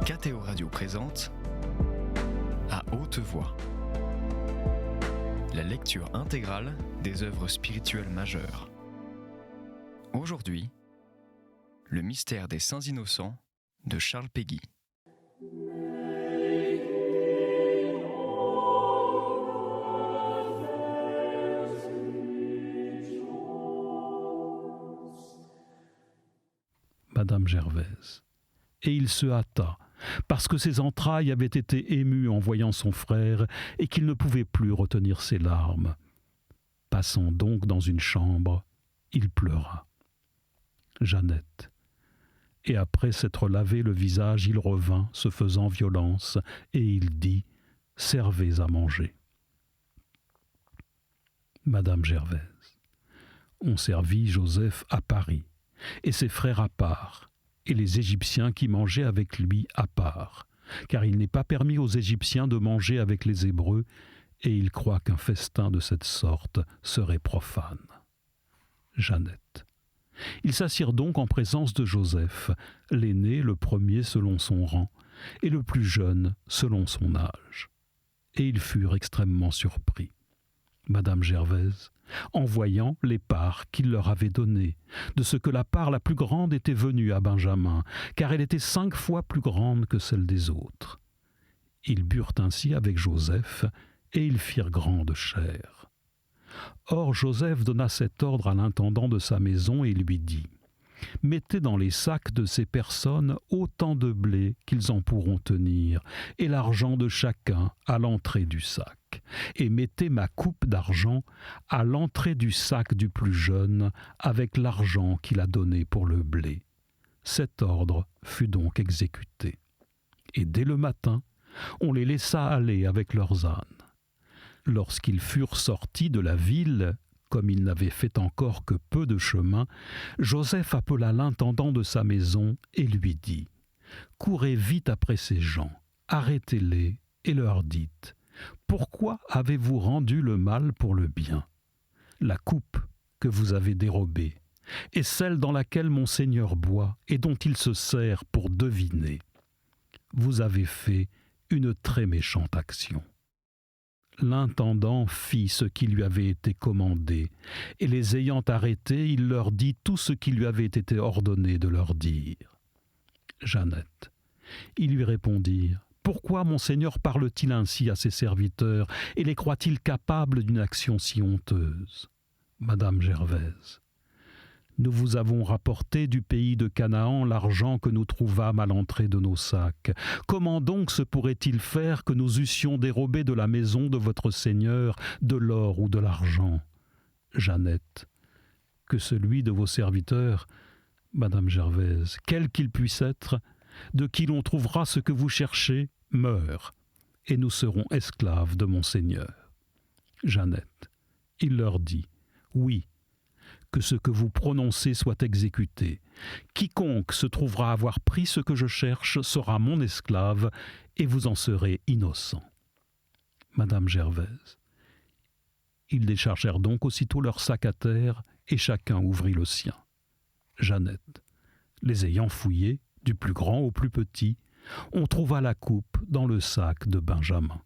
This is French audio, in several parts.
KTO Radio présente À haute voix, la lecture intégrale des œuvres spirituelles majeures. Aujourd'hui, le mystère des Saints Innocents de Charles Péguy. Madame Gervaise. Et il se hâta, parce que ses entrailles avaient été émues en voyant son frère et qu'il ne pouvait plus retenir ses larmes. Passant donc dans une chambre, il pleura. Jeannette. Et après s'être lavé le visage, il revint, se faisant violence, et il dit « Servez à manger ». Madame Gervaise. On servit Joseph à Paris, et ses frères à part, et les Égyptiens qui mangeaient avec lui à part, car il n'est pas permis aux Égyptiens de manger avec les Hébreux, et ils croient qu'un festin de cette sorte serait profane. Jeannette. Ils s'assirent donc en présence de Joseph, l'aîné, le premier selon son rang, et le plus jeune selon son âge. Et ils furent extrêmement surpris. Madame Gervaise, en voyant les parts qu'il leur avait données, de ce que la part la plus grande était venue à Benjamin, car elle était 5 fois plus grande que celle des autres. Ils burent ainsi avec Joseph, et ils firent grande chère. Or Joseph donna cet ordre à l'intendant de sa maison et lui dit « Mettez dans les sacs de ces personnes autant de blé qu'ils en pourront tenir, et l'argent de chacun à l'entrée du sac. Et mettez ma coupe d'argent à l'entrée du sac du plus jeune, avec l'argent qu'il a donné pour le blé. » Cet ordre fut donc exécuté. Et dès le matin, on les laissa aller avec leurs ânes. Lorsqu'ils furent sortis de la ville, comme ils n'avaient fait encore que peu de chemin, Joseph appela l'intendant de sa maison et lui dit « Courez vite après ces gens, arrêtez-les et leur dites « Pourquoi avez-vous rendu le mal pour le bien ? La coupe que vous avez dérobée est celle dans laquelle mon Seigneur boit et dont il se sert pour deviner. Vous avez fait une très méchante action. » L'intendant fit ce qui lui avait été commandé, et les ayant arrêtés, il leur dit tout ce qui lui avait été ordonné de leur dire. Jeannette. Ils lui répondirent « Pourquoi mon Seigneur parle-t-il ainsi à ses serviteurs, et les croit-il capables d'une action si honteuse ?» Madame Gervaise. Nous vous avons rapporté du pays de Canaan l'argent que nous trouvâmes à l'entrée de nos sacs. Comment donc se pourrait-il faire que nous eussions dérobé de la maison de votre Seigneur de l'or ou de l'argent ? Jeannette. Que celui de vos serviteurs, Madame Gervaise, quel qu'il puisse être, de qui l'on trouvera ce que vous cherchez, meure, et nous serons esclaves de mon Seigneur. Jeannette. Il leur dit, oui, que ce que vous prononcez soit exécuté. Quiconque se trouvera avoir pris ce que je cherche sera mon esclave, et vous en serez innocent. Madame Gervaise. Ils déchargèrent donc aussitôt leur sac à terre, et chacun ouvrit le sien. Jeannette. Les ayant fouillés, du plus grand au plus petit, on trouva la coupe dans le sac de Benjamin.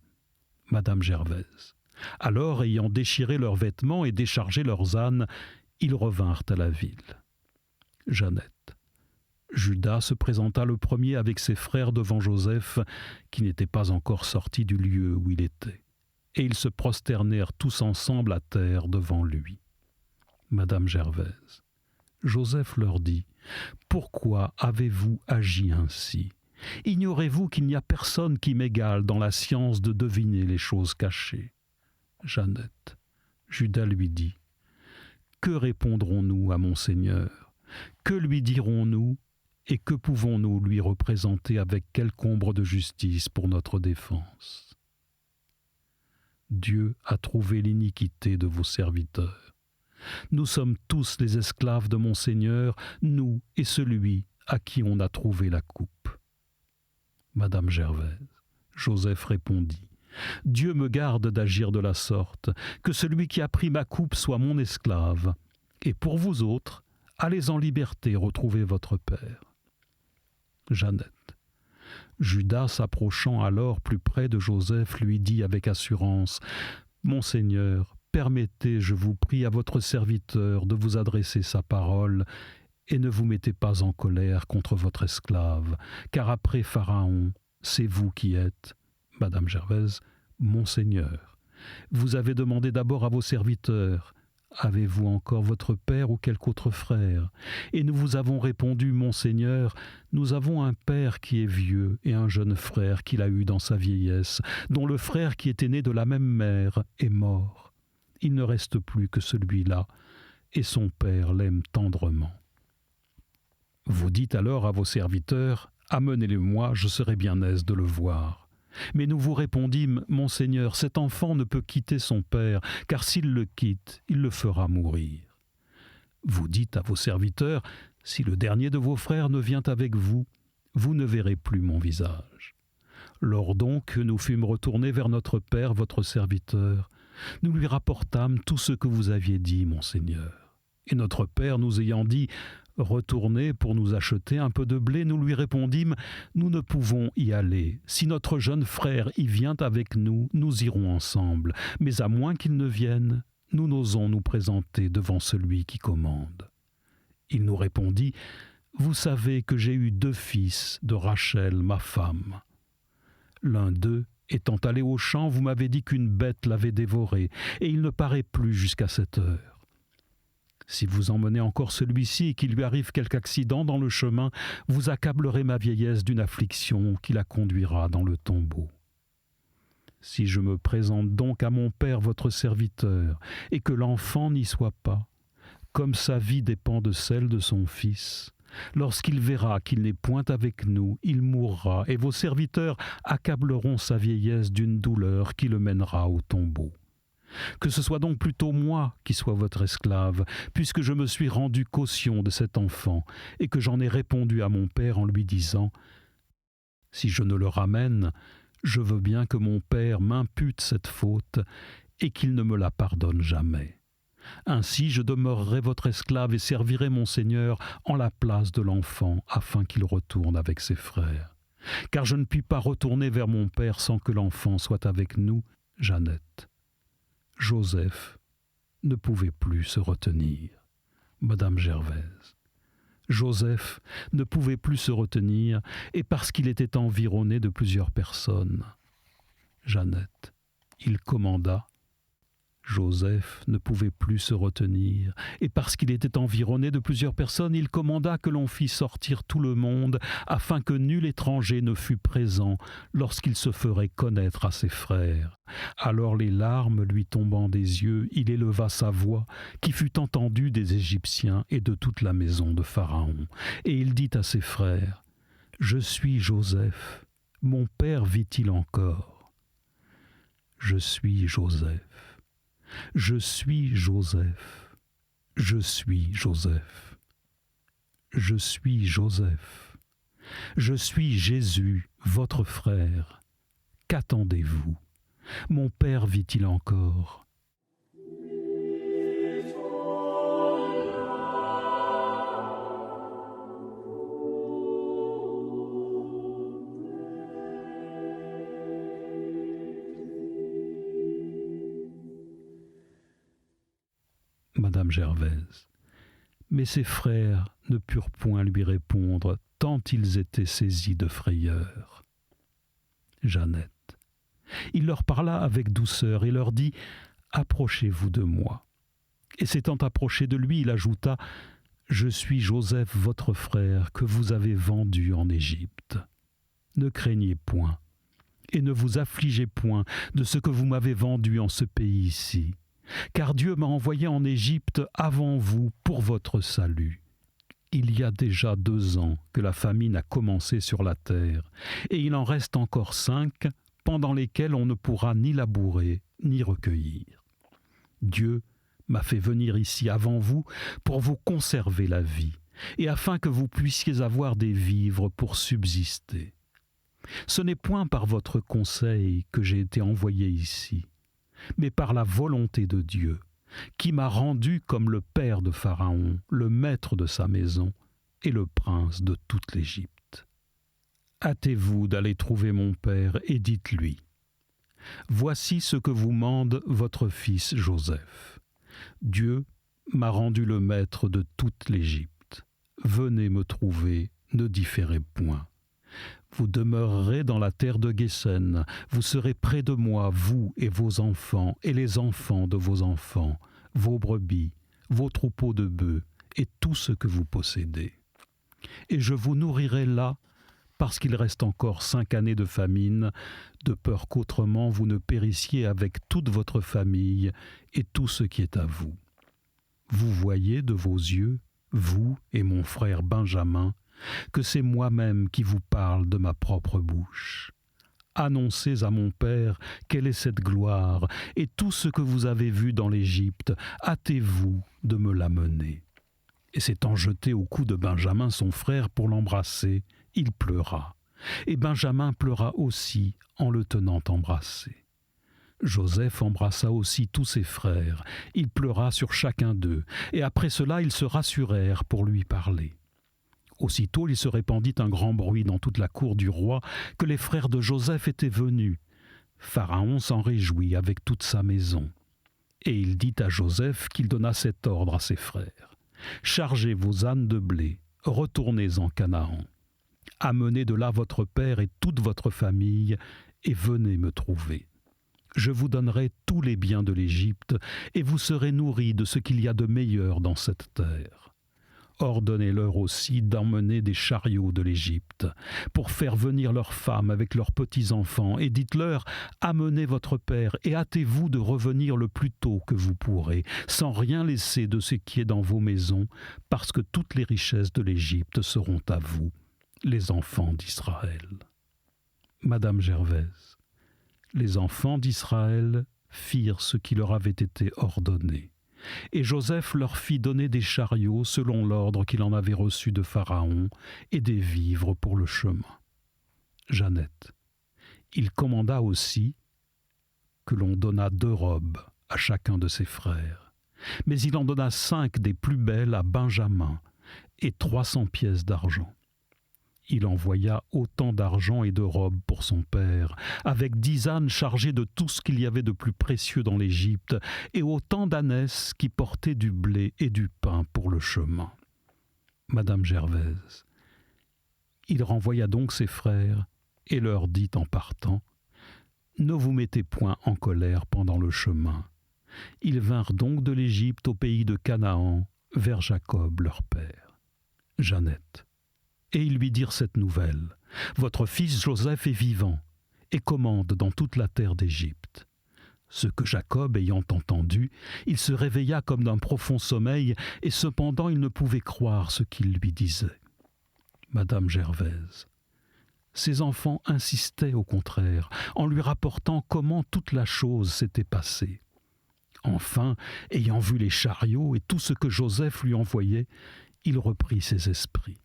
Madame Gervaise. Alors, ayant déchiré leurs vêtements et déchargé leurs ânes, ils revinrent à la ville. Jeannette. Judas se présenta le premier avec ses frères devant Joseph, qui n'était pas encore sorti du lieu où il était. Et ils se prosternèrent tous ensemble à terre devant lui. Madame Gervaise. Joseph leur dit « Pourquoi avez-vous agi ainsi ? Ignorez-vous qu'il n'y a personne qui m'égale dans la science de deviner les choses cachées ?» Jeannette. Judas lui dit « Que répondrons-nous à mon Seigneur ? Que lui dirons-nous et que pouvons-nous lui représenter avec quelque ombre de justice pour notre défense ? Dieu a trouvé l'iniquité de vos serviteurs. Nous sommes tous les esclaves de mon Seigneur, nous et celui à qui on a trouvé la coupe. » Madame Gervaise. Joseph répondit « Dieu me garde d'agir de la sorte, que celui qui a pris ma coupe soit mon esclave. Et pour vous autres, allez en liberté retrouver votre père. » Jeannette. Judas, s'approchant alors plus près de Joseph, lui dit avec assurance : « Mon Seigneur, permettez, je vous prie, à votre serviteur de vous adresser sa parole, et ne vous mettez pas en colère contre votre esclave, car après Pharaon, c'est vous qui êtes, Madame Gervaise, mon Seigneur. Vous avez demandé d'abord à vos serviteurs : avez-vous encore votre père ou quelque autre frère ? Et nous vous avons répondu : mon Seigneur, nous avons un père qui est vieux et un jeune frère qu'il a eu dans sa vieillesse, dont le frère qui était né de la même mère est mort. Il ne reste plus que celui-là, et son père l'aime tendrement. Vous dites alors à vos serviteurs : amenez-le-moi, je serai bien aise de le voir. Mais nous vous répondîmes : mon Seigneur, cet enfant ne peut quitter son père, car s'il le quitte, il le fera mourir. Vous dites à vos serviteurs : si le dernier de vos frères ne vient avec vous, vous ne verrez plus mon visage. Lors donc que nous fûmes retournés vers notre père, votre serviteur, nous lui rapportâmes tout ce que vous aviez dit, mon Seigneur. Et notre père nous ayant dit : retournez pour nous acheter un peu de blé, nous lui répondîmes : nous ne pouvons y aller. Si notre jeune frère y vient avec nous, nous irons ensemble. Mais à moins qu'il ne vienne, nous n'osons nous présenter devant celui qui commande. Il nous répondit : vous savez que j'ai eu 2 fils de Rachel, ma femme. L'un d'eux, étant allé au champ, vous m'avez dit qu'une bête l'avait dévoré, et il ne paraît plus jusqu'à cette heure. Si vous emmenez encore celui-ci et qu'il lui arrive quelque accident dans le chemin, vous accablerez ma vieillesse d'une affliction qui la conduira dans le tombeau. Si je me présente donc à mon père votre serviteur, et que l'enfant n'y soit pas, comme sa vie dépend de celle de son fils, lorsqu'il verra qu'il n'est point avec nous, il mourra, et vos serviteurs accableront sa vieillesse d'une douleur qui le mènera au tombeau. Que ce soit donc plutôt moi qui sois votre esclave, puisque je me suis rendu caution de cet enfant, et que j'en ai répondu à mon père en lui disant : si je ne le ramène, je veux bien que mon père m'impute cette faute, et qu'il ne me la pardonne jamais. Ainsi je demeurerai votre esclave et servirai mon Seigneur en la place de l'enfant, afin qu'il retourne avec ses frères. Car je ne puis pas retourner vers mon père sans que l'enfant soit avec nous, Jeannette. Joseph ne pouvait plus se retenir. Madame Gervaise. Joseph ne pouvait plus se retenir, et parce qu'il était environné de plusieurs personnes. Jeannette. Il commanda. Joseph ne pouvait plus se retenir, et parce qu'il était environné de plusieurs personnes, il commanda que l'on fît sortir tout le monde, afin que nul étranger ne fût présent lorsqu'il se ferait connaître à ses frères. Alors les larmes lui tombant des yeux, il éleva sa voix, qui fut entendue des Égyptiens et de toute la maison de Pharaon. Et il dit à ses frères : « Je suis Joseph, mon père vit-il encore ? Je suis Joseph. Je suis Joseph. Je suis Joseph. Je suis Joseph. Je suis Jésus, votre frère. Qu'attendez-vous ? Mon père vit-il encore ? » Madame Gervaise. Mais ses frères ne purent point lui répondre, tant ils étaient saisis de frayeur. Jeannette. Il leur parla avec douceur et leur dit : « Approchez-vous de moi. » Et s'étant approché de lui, il ajouta : « Je suis Joseph, votre frère, que vous avez vendu en Égypte. Ne craignez point, et ne vous affligez point de ce que vous m'avez vendu en ce pays-ci. Car Dieu m'a envoyé en Égypte avant vous pour votre salut. Il y a déjà 2 ans que la famine a commencé sur la terre, et il en reste encore 5, pendant lesquels on ne pourra ni labourer, ni recueillir. Dieu m'a fait venir ici avant vous pour vous conserver la vie, et afin que vous puissiez avoir des vivres pour subsister. Ce n'est point par votre conseil que j'ai été envoyé ici, mais par la volonté de Dieu, qui m'a rendu comme le père de Pharaon, le maître de sa maison et le prince de toute l'Égypte. hâtez-vous d'aller trouver mon père et dites-lui, voici ce que vous mande votre fils Joseph. Dieu m'a rendu le maître de toute l'Égypte. Venez me trouver, ne différez point. Vous demeurerez dans la terre de Guésen, vous serez près de moi, vous et vos enfants, et les enfants de vos enfants, vos brebis, vos troupeaux de bœufs, et tout ce que vous possédez. Et je vous nourrirai là, parce qu'il reste encore 5 années de famine, de peur qu'autrement vous ne périssiez avec toute votre famille et tout ce qui est à vous. Vous voyez de vos yeux, vous et mon frère Benjamin, que c'est moi-même qui vous parle de ma propre bouche. Annoncez à mon père quelle est cette gloire, et tout ce que vous avez vu dans l'Égypte, hâtez-vous de me l'amener. » Et s'étant jeté au cou de Benjamin son frère pour l'embrasser, il pleura. Et Benjamin pleura aussi en le tenant embrassé. Joseph embrassa aussi tous ses frères, il pleura sur chacun d'eux, et après cela ils se rassurèrent pour lui parler. Aussitôt il se répandit un grand bruit dans toute la cour du roi que les frères de Joseph étaient venus. Pharaon s'en réjouit avec toute sa maison. Et il dit à Joseph qu'il donna cet ordre à ses frères. « Chargez vos ânes de blé, retournez en Canaan. Amenez de là votre père et toute votre famille, et venez me trouver. Je vous donnerai tous les biens de l'Égypte, et vous serez nourris de ce qu'il y a de meilleur dans cette terre. Ordonnez-leur aussi d'emmener des chariots de l'Égypte, pour faire venir leurs femmes avec leurs petits-enfants, et dites-leur, amenez votre père, et hâtez-vous de revenir le plus tôt que vous pourrez, sans rien laisser de ce qui est dans vos maisons, parce que toutes les richesses de l'Égypte seront à vous, les enfants d'Israël. » Madame Gervaise, les enfants d'Israël firent ce qui leur avait été ordonné. Et Joseph leur fit donner des chariots selon l'ordre qu'il en avait reçu de Pharaon et des vivres pour le chemin. Jeannette. Il commanda aussi que l'on donnât 2 robes à chacun de ses frères. Mais il en donna 5 des plus belles à Benjamin et 300 pièces d'argent. Il envoya autant d'argent et de robes pour son père, avec 10 ânes chargés de tout ce qu'il y avait de plus précieux dans l'Égypte, et autant d'ânesses qui portaient du blé et du pain pour le chemin. Madame Gervaise. Il renvoya donc ses frères et leur dit en partant, « Ne vous mettez point en colère pendant le chemin. » Ils vinrent donc de l'Égypte au pays de Canaan, vers Jacob leur père. Jeannette. Et ils lui dirent cette nouvelle, « Votre fils Joseph est vivant, et commande dans toute la terre d'Égypte. » Ce que Jacob ayant entendu, il se réveilla comme d'un profond sommeil, et cependant il ne pouvait croire ce qu'il lui disait. Madame Gervaise. Ses enfants insistaient au contraire, en lui rapportant comment toute la chose s'était passée. Enfin, ayant vu les chariots et tout ce que Joseph lui envoyait, il reprit ses esprits.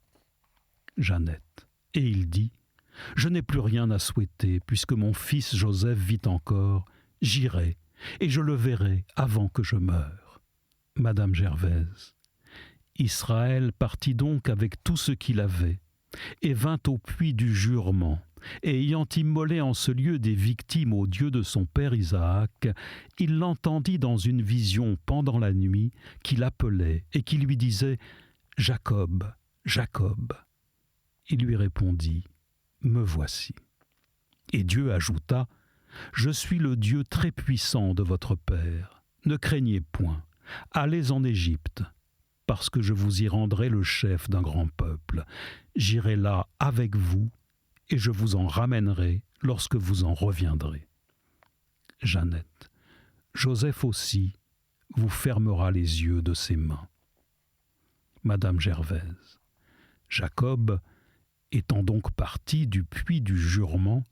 Jeannette. Et il dit, « Je n'ai plus rien à souhaiter, puisque mon fils Joseph vit encore. J'irai, et je le verrai avant que je meure. » Madame Gervaise. Israël partit donc avec tout ce qu'il avait, et vint au puits du jurement, et ayant immolé en ce lieu des victimes au Dieu de son père Isaac, il l'entendit dans une vision pendant la nuit, qui l'appelait et qui lui disait, « Jacob, Jacob. » Il lui répondit, « Me voici. » Et Dieu ajouta, « Je suis le Dieu très puissant de votre père. Ne craignez point, allez en Égypte, parce que je vous y rendrai le chef d'un grand peuple. J'irai là avec vous, et je vous en ramènerai lorsque vous en reviendrez. » Jeannette. Joseph aussi vous fermera les yeux de ses mains. Madame Gervaise. Jacob, étant donc parti du puits du jurement,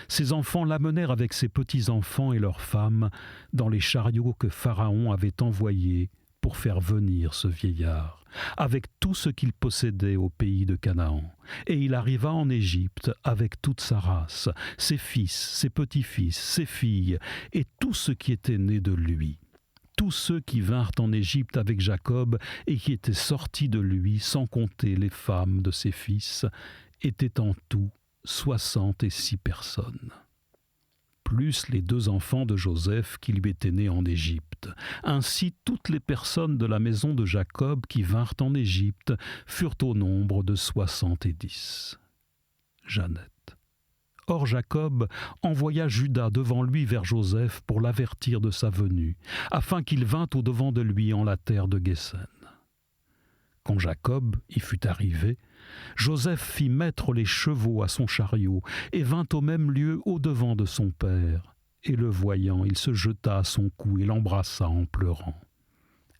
ses enfants l'amenèrent avec ses petits-enfants et leurs femmes dans les chariots que Pharaon avait envoyés pour faire venir ce vieillard, avec tout ce qu'il possédait au pays de Canaan. Et il arriva en Égypte avec toute sa race, ses fils, ses petits-fils, ses filles, et tout ce qui était né de lui. Tous ceux qui vinrent en Égypte avec Jacob et qui étaient sortis de lui, sans compter les femmes de ses fils, étaient en tout 66 personnes, plus les 2 enfants de Joseph qui lui étaient nés en Égypte. Ainsi, toutes les personnes de la maison de Jacob qui vinrent en Égypte furent au nombre de 70. Jeannette. Or Jacob envoya Juda devant lui vers Joseph pour l'avertir de sa venue, afin qu'il vînt au-devant de lui en la terre de Guésen. Quand Jacob y fut arrivé, Joseph fit mettre les chevaux à son chariot et vint au même lieu au-devant de son père. Et le voyant, il se jeta à son cou et l'embrassa en pleurant.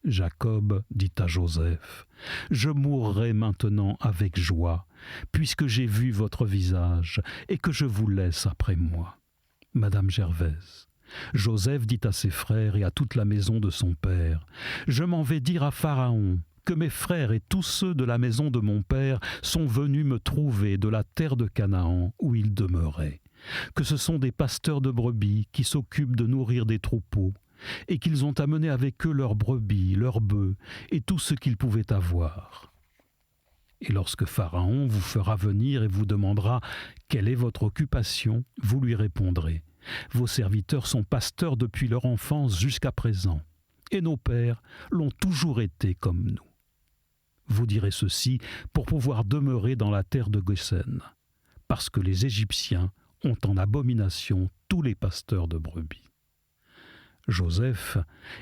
Jacob dit à Joseph : « Je mourrai maintenant avec joie, puisque j'ai vu votre visage et que je vous laisse après moi. » Madame Gervaise. Joseph dit à ses frères et à toute la maison de son père : « Je m'en vais dire à Pharaon que mes frères et tous ceux de la maison de mon père sont venus me trouver de la terre de Canaan où ils demeuraient, que ce sont des pasteurs de brebis qui s'occupent de nourrir des troupeaux, et qu'ils ont amené avec eux leurs brebis, leurs bœufs et tout ce qu'ils pouvaient avoir. Et lorsque Pharaon vous fera venir et vous demandera quelle est votre occupation, vous lui répondrez : vos serviteurs sont pasteurs depuis leur enfance jusqu'à présent, et nos pères l'ont toujours été comme nous. Vous direz ceci pour pouvoir demeurer dans la terre de Goshen, parce que les Égyptiens ont en abomination tous les pasteurs de brebis. Joseph,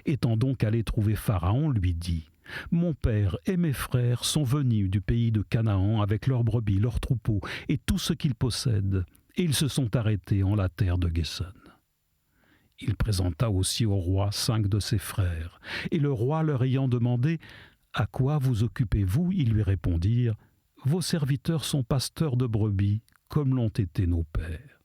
étant donc allé trouver Pharaon, lui dit : « Mon père et mes frères sont venus du pays de Canaan avec leurs brebis, leurs troupeaux et tout ce qu'ils possèdent, et ils se sont arrêtés en la terre de Goshen. » Il présenta aussi au roi 5 de ses frères, et le roi leur ayant demandé : « À quoi vous occupez-vous » Ils lui répondirent : « Vos serviteurs sont pasteurs de brebis, comme l'ont été nos pères.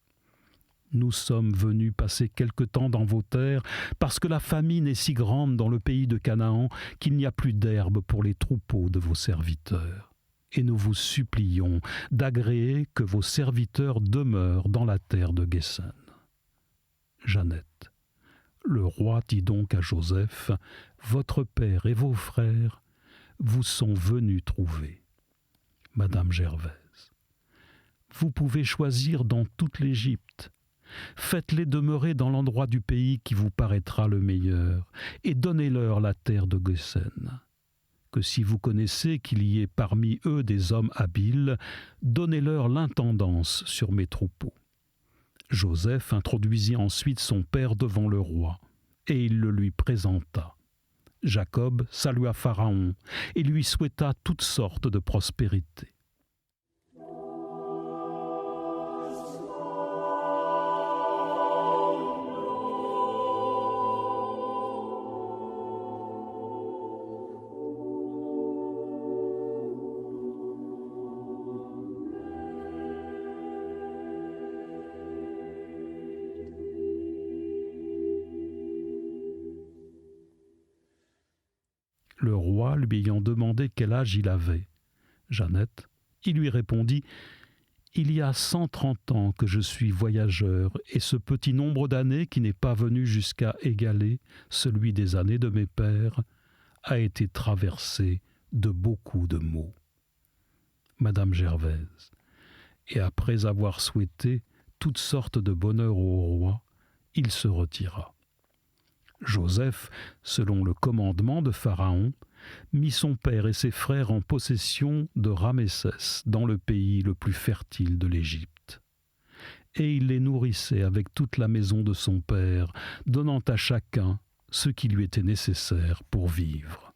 Nous sommes venus passer quelque temps dans vos terres, parce que la famine est si grande dans le pays de Canaan qu'il n'y a plus d'herbe pour les troupeaux de vos serviteurs. Et nous vous supplions d'agréer que vos serviteurs demeurent dans la terre de Goshen. » Jeannette. Le roi dit donc à Joseph : « Votre père et vos frères vous sont venus trouver. » Madame Gervaise. Vous pouvez choisir dans toute l'Égypte. Faites-les demeurer dans l'endroit du pays qui vous paraîtra le meilleur, et donnez-leur la terre de Goshen. Que si vous connaissez qu'il y ait parmi eux des hommes habiles, donnez-leur l'intendance sur mes troupeaux. Joseph introduisit ensuite son père devant le roi, et il le lui présenta. Jacob salua Pharaon et lui souhaita toutes sortes de prospérité. Le roi lui ayant demandé quel âge il avait, Jeannette, il lui répondit : « Il y a 130 ans que je suis voyageur, et ce petit nombre d'années qui n'est pas venu jusqu'à égaler celui des années de mes pères a été traversé de beaucoup de maux. » Madame Gervaise. Et après avoir souhaité toutes sortes de bonheur au roi, il se retira. Joseph, selon le commandement de Pharaon, mit son père et ses frères en possession de Ramessès, dans le pays le plus fertile de l'Égypte. Et il les nourrissait avec toute la maison de son père, donnant à chacun ce qui lui était nécessaire pour vivre.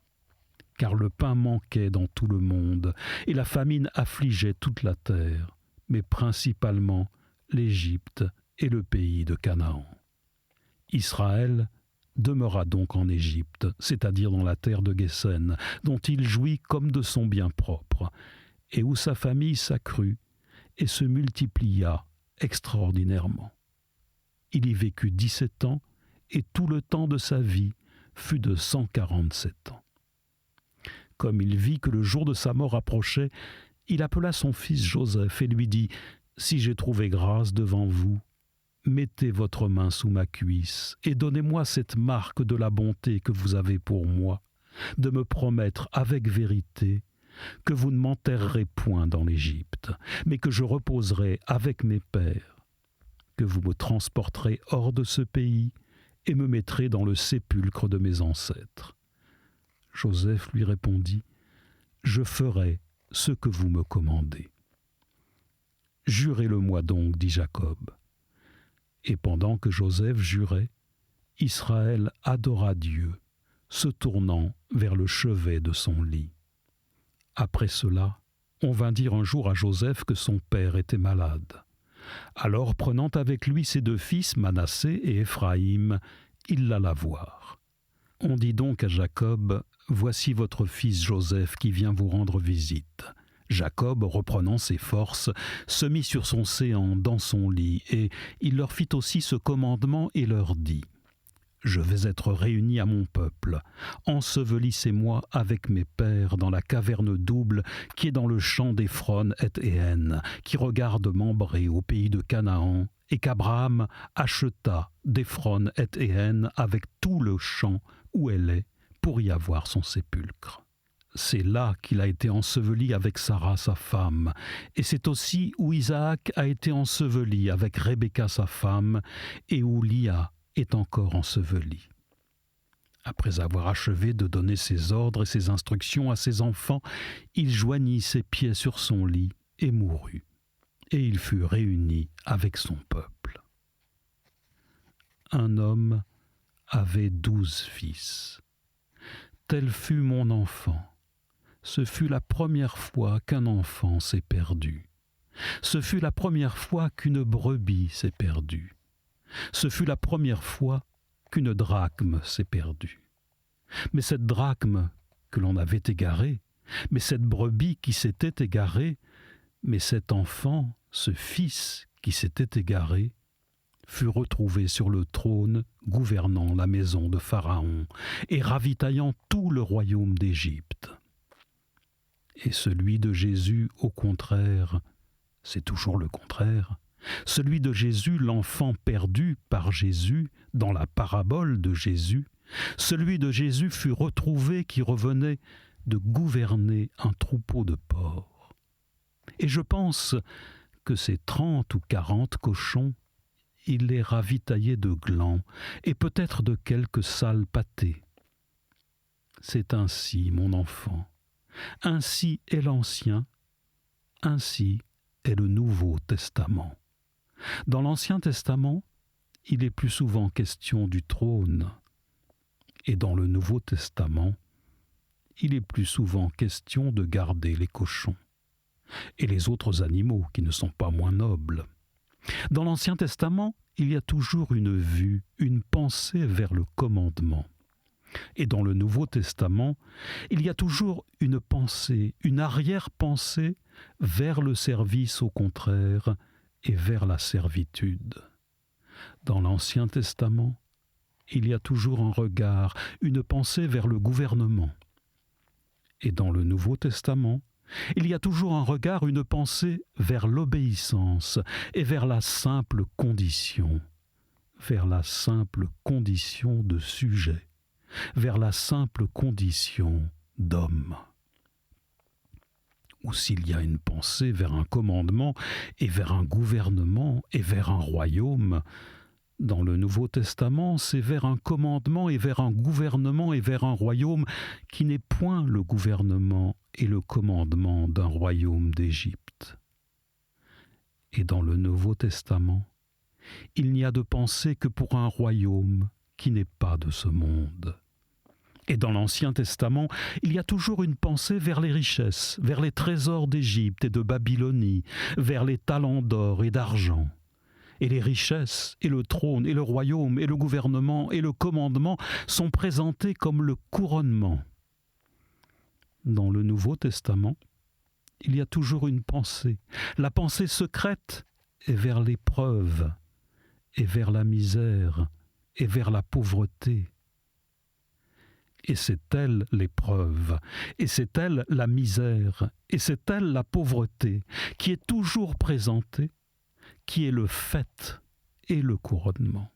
Car le pain manquait dans tout le monde, et la famine affligeait toute la terre, mais principalement l'Égypte et le pays de Canaan. Israël demeura donc en Égypte, c'est-à-dire dans la terre de Goshen, dont il jouit comme de son bien propre, et où sa famille s'accrut et se multiplia extraordinairement. Il y vécut 17 ans, et tout le temps de sa vie fut de 147 ans. Comme il vit que le jour de sa mort approchait, il appela son fils Joseph et lui dit : « Si j'ai trouvé grâce devant vous, mettez votre main sous ma cuisse et donnez-moi cette marque de la bonté que vous avez pour moi, de me promettre avec vérité que vous ne m'enterrerez point dans l'Égypte, mais que je reposerai avec mes pères, que vous me transporterez hors de ce pays et me mettrez dans le sépulcre de mes ancêtres. » Joseph lui répondit, « Je ferai ce que vous me commandez. » « Jurez-le-moi donc, dit Jacob. Et pendant que Joseph jurait, Israël adora Dieu, se tournant vers le chevet de son lit. Après cela, on vint dire un jour à Joseph que son père était malade. Alors, prenant avec lui ses 2 fils, Manassé et Éphraïm, il l'alla voir. On dit donc à Jacob, « Voici votre fils Joseph qui vient vous rendre visite. » Jacob, reprenant ses forces, se mit sur son séant dans son lit, et il leur fit aussi ce commandement et leur dit, « Je vais être réuni à mon peuple. Ensevelissez-moi avec mes pères dans la caverne double qui est dans le champ d'Éphron et Éhen, qui regarde Mambré au pays de Canaan, et qu'Abraham acheta d'Éphron et Éhen avec tout le champ où elle est, pour y avoir son sépulcre. C'est là qu'il a été enseveli avec Sarah, sa femme, et c'est aussi où Isaac a été enseveli avec Rebecca, sa femme, et où Lia est encore ensevelie. » Après avoir achevé de donner ses ordres et ses instructions à ses enfants, il joignit ses pieds sur son lit et mourut, et il fut réuni avec son peuple. Un homme avait 12 fils. Tel fut mon enfant. Ce fut la première fois qu'un enfant s'est perdu. Ce fut la première fois qu'une brebis s'est perdue. Ce fut la première fois qu'une drachme s'est perdue. Mais cette drachme que l'on avait égarée, mais cette brebis qui s'était égarée, mais cet enfant, ce fils qui s'était égaré, fut retrouvé sur le trône, gouvernant la maison de Pharaon et ravitaillant tout le royaume d'Égypte. Et celui de Jésus, au contraire, c'est toujours le contraire, celui de Jésus, l'enfant perdu par Jésus, dans la parabole de Jésus, celui de Jésus fut retrouvé qui revenait de gouverner un troupeau de porcs. Et je pense que ces 30 ou 40 cochons, il les ravitaillait de glands et peut-être de quelques sales pâtés. C'est ainsi, mon enfant, ainsi est l'Ancien, ainsi est le Nouveau Testament. Dans l'Ancien Testament, il est plus souvent question du trône, et dans le Nouveau Testament, il est plus souvent question de garder les cochons et les autres animaux qui ne sont pas moins nobles. Dans l'Ancien Testament, il y a toujours une vue, une pensée vers le commandement. Et dans le Nouveau Testament, il y a toujours une pensée, une arrière-pensée vers le service au contraire et vers la servitude. Dans l'Ancien Testament, il y a toujours un regard, une pensée vers le gouvernement. Et dans le Nouveau Testament, il y a toujours un regard, une pensée vers l'obéissance et vers la simple condition de sujet, vers la simple condition d'homme. Ou s'il y a une pensée vers un commandement et vers un gouvernement et vers un royaume, dans le Nouveau Testament, c'est vers un commandement et vers un gouvernement et vers un royaume qui n'est point le gouvernement et le commandement d'un royaume d'Égypte. Et dans le Nouveau Testament, il n'y a de pensée que pour un royaume qui n'est pas de ce monde. Et dans l'Ancien Testament, il y a toujours une pensée vers les richesses, vers les trésors d'Égypte et de Babylonie, vers les talents d'or et d'argent. Et les richesses, et le trône, et le royaume, et le gouvernement, et le commandement sont présentés comme le couronnement. Dans le Nouveau Testament, il y a toujours une pensée. La pensée secrète est vers l'épreuve, et vers la misère, et vers la pauvreté. Et c'est elle l'épreuve, et c'est elle la misère, et c'est elle la pauvreté, qui est toujours présentée, qui est le fait et le couronnement.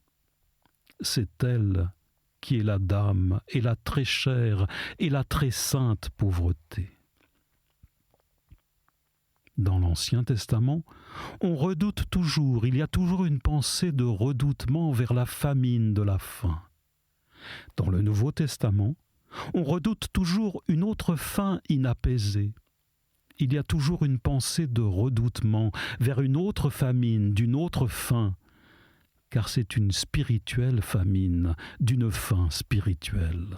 C'est elle qui est la dame et la très chère et la très sainte pauvreté. Dans l'Ancien Testament, on redoute toujours, il y a toujours une pensée de redoutement vers la famine de la faim. Dans le Nouveau Testament, on redoute toujours une autre faim inapaisée. Il y a toujours une pensée de redoutement vers une autre famine, d'une autre faim, car c'est une spirituelle famine, d'une faim spirituelle.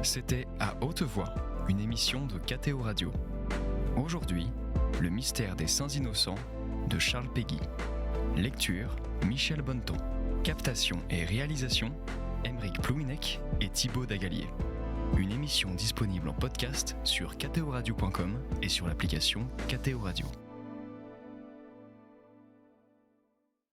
C'était À Haute Voix, une émission de KTO Radio. Aujourd'hui, le mystère des Saints Innocents de Charles Péguy. Lecture, Michel Bonneton. Captation et réalisation, Aymeric Plouinec et Thibaut Dagalier. Une émission disponible en podcast sur ktoradio.com et sur l'application KTO Radio.